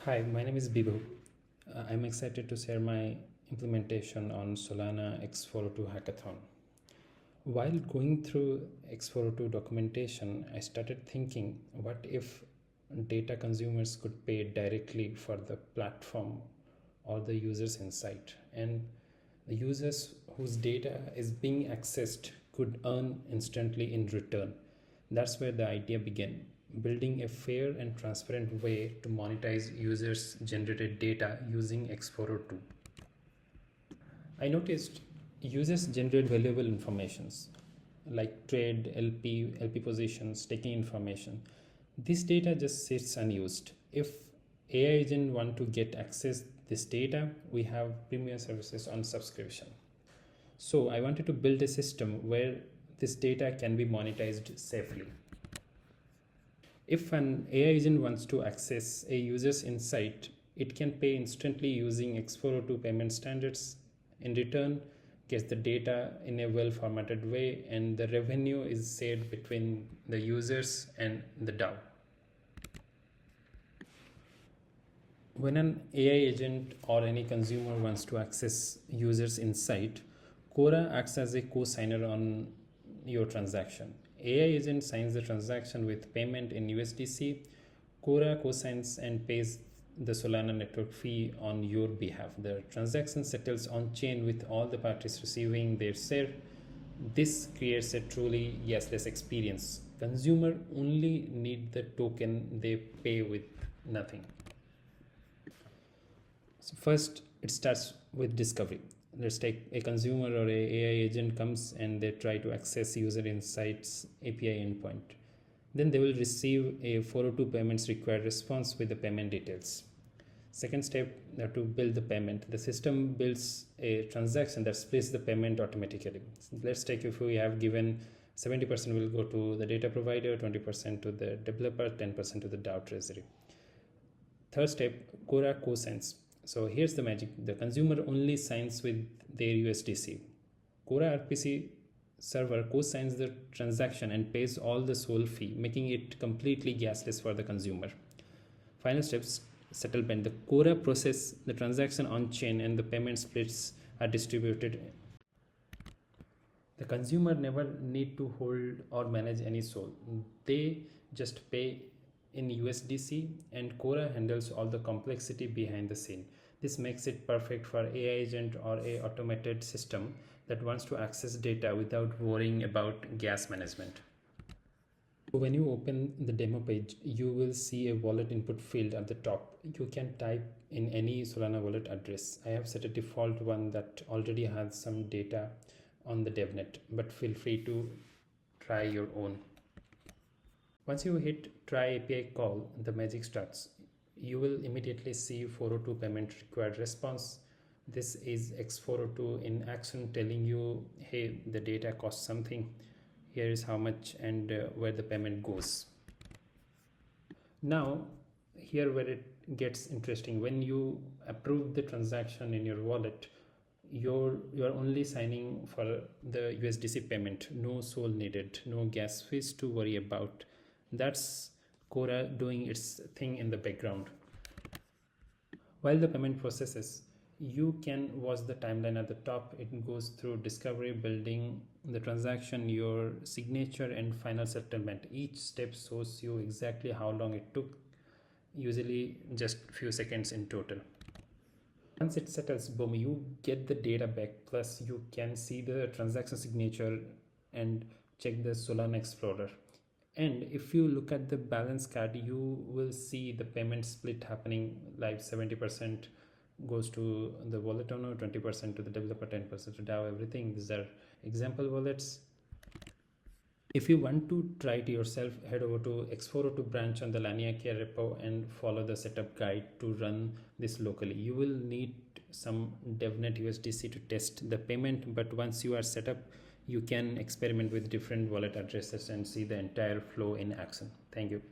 Hi, my name is Bibu. I'm excited to share my implementation on Solana x402 hackathon. While going through x402 documentation, I started thinking, what if data consumers could pay directly for the platform or the user's insight, and the users whose data is being accessed could earn instantly in return. That's where the idea began, building a fair and transparent way to monetize users' generated data using x402. I noticed users generate valuable informations like trade, LP positions, staking information. This data just sits unused. If AI agent want to get access this data, we have premium services on subscription. So I wanted to build a system where this data can be monetized safely. If an AI agent wants to access a user's insight, it can pay instantly using x402 payment standards. In return, gets the data in a well-formatted way, and the revenue is shared between the users and the DAO. When an AI agent or any consumer wants to access users' insight, Cora acts as a co-signer on your transaction. AI agent signs the transaction with payment in USDC. Cora co-signs and pays the Solana network fee on your behalf. The transaction settles on chain with all the parties receiving their share. This creates a truly gasless experience. Consumer only need the token, they pay with nothing. So first, it starts with discovery. Let's take a consumer or a AI agent comes and they try to access user insights API endpoint. Then they will receive a 402 payments required response with the payment details. Second step, they have to build the payment. The system builds a transaction that splits the payment automatically. Let's take, if we have given 70% will go to the data provider, 20% to the developer, 10% to the DAO treasury. Third step, Cora co-signs. So here's the magic. The consumer only signs with their USDC. Cora RPC server co-signs the transaction and pays all the sole fee, making it completely gasless for the consumer. Final steps, settlement. The Cora process the transaction on chain and the payment splits are distributed. The consumer never need to hold or manage any SOL. They just pay in USDC, and Cora handles all the complexity behind the scene. This makes it perfect for AI agent or a automated system that wants to access data without worrying about gas management. When you open the demo page, you will see a wallet input field at the top. You can type in any Solana wallet address. I have set a default one that already has some data on the devnet, but feel free to try your own. Once you hit try API call, the magic starts. You will immediately see 402 payment required response. This is x402 in action, telling you, hey, the data costs something. Here is how much and where the payment goes. Now, here where it gets interesting. When you approve the transaction in your wallet, you're only signing for the USDC payment. No SOL needed, no gas fees to worry about. That's Cora doing its thing in the background. While the payment processes, you can watch the timeline at the top. It goes through discovery, building the transaction, your signature, and final settlement. Each step shows you exactly how long it took, usually just a few seconds in total. Once it settles, boom, you get the data back, plus you can see the transaction signature and check the Solana Explorer. And if you look at the balance card, you will see the payment split happening, like 70% goes to the wallet owner, 20% to the developer, 10% to DAO, everything. These are example wallets. If you want to try it yourself, head over to x402 branch on the Laniakea repo and follow the setup guide to run this locally. You will need some DevNet USDC to test the payment, but once you are set up, you can experiment with different wallet addresses and see the entire flow in action. Thank you.